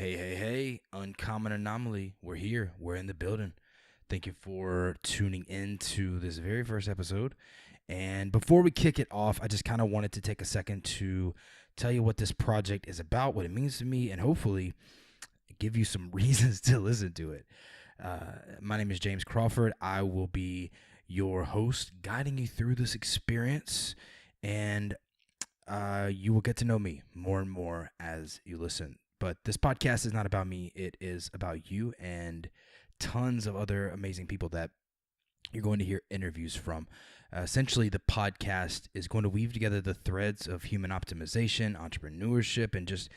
Hey, Uncommon Anomaly. We're here. We're in the building. Thank you for tuning in to this very first episode. And before we kick it off, I just kind of wanted to take a second to tell you what this project is about, what it means to me, and hopefully give you some reasons to listen to it. My name is James Crawford. I will be your host, guiding you through this experience, and you will get to know me more and more as you listen. But this podcast is not about me. It is about you and tons of other amazing people that you're going to hear interviews from. Essentially, the podcast is going to weave together the threads of human optimization, entrepreneurship, and just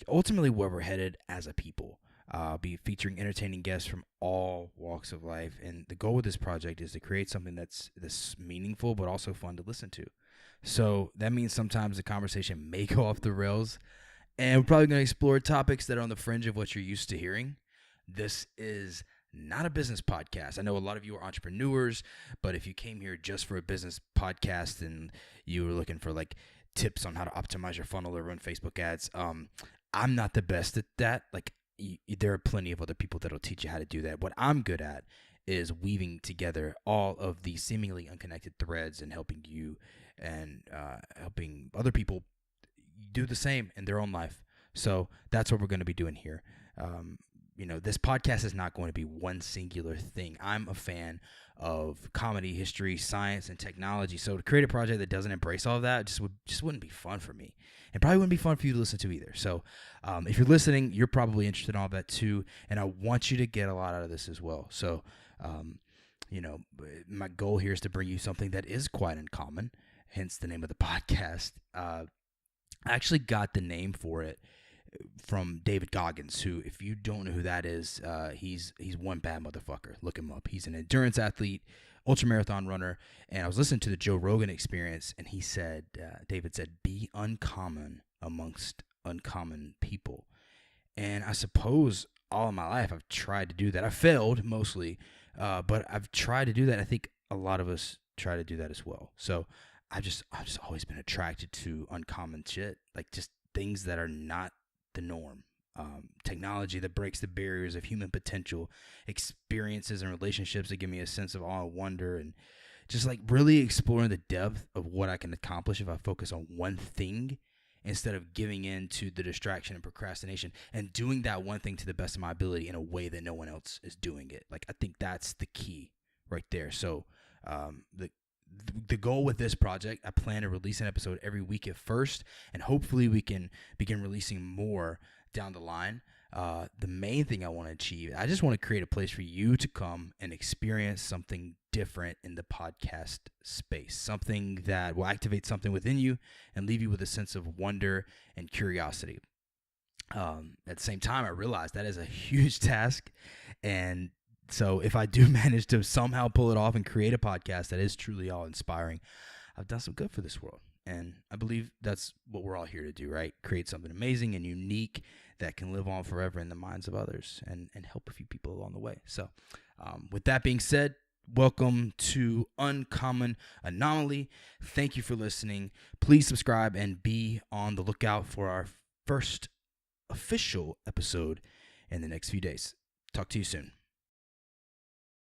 ultimately where we're headed as a people. I'll be featuring entertaining guests from all walks of life. And the goal with this project is to create something that's meaningful but also fun to listen to. So that means sometimes the conversation may go off the rails. And we're probably going to explore topics that are on the fringe of what you're used to hearing. This is not a business podcast. I know a lot of you are entrepreneurs, but if you came here just for a business podcast and you were looking for like tips on how to optimize your funnel or run Facebook ads, I'm not the best at that. There are plenty of other people that'll teach you how to do that. What I'm good at is weaving together all of these seemingly unconnected threads and helping you and helping other people do the same in their own life. So that's what we're going to be doing here. This podcast is not going to be one singular thing. I'm a fan of comedy, history, science, and technology. So to create a project that doesn't embrace all of that just wouldn't be fun for me, and probably wouldn't be fun for you to listen to either. So if you're listening, you're probably interested in all that too, and I want you to get a lot out of this as well. So my goal here is to bring you something that is quite uncommon, hence the name of the podcast. I actually got the name for it from David Goggins, who, if you don't know who that is, he's one bad motherfucker. Look him up. He's an endurance athlete, ultramarathon runner, and I was listening to the Joe Rogan Experience, and he said, David said, be uncommon amongst uncommon people. And I suppose all of my life I've tried to do that. I failed mostly, but I've tried to do that. I think a lot of us try to do that as well. So I've just always been attracted to uncommon shit, like just things that are not the norm. Technology that breaks the barriers of human potential, experiences and relationships that give me a sense of awe and wonder, and just like really exploring the depth of what I can accomplish if I focus on one thing instead of giving in to the distraction and procrastination and doing that one thing to the best of my ability in a way that no one else is doing it. Like, I think that's the key right there. So the goal with this project, I plan to release an episode every week at first, and hopefully we can begin releasing more down the line. The main thing I want to achieve, I just want to create a place for you to come and experience something different in the podcast space, something that will activate something within you and leave you with a sense of wonder and curiosity. At the same time, I realize that is a huge task, and so if I do manage to somehow pull it off and create a podcast that is truly awe-inspiring, I've done some good for this world. And I believe that's what we're all here to do, right? Create something amazing and unique that can live on forever in the minds of others and help a few people along the way. So with that being said, welcome to Uncommon Anomaly. Thank you for listening. Please subscribe and be on the lookout for our first official episode in the next few days. Talk to you soon.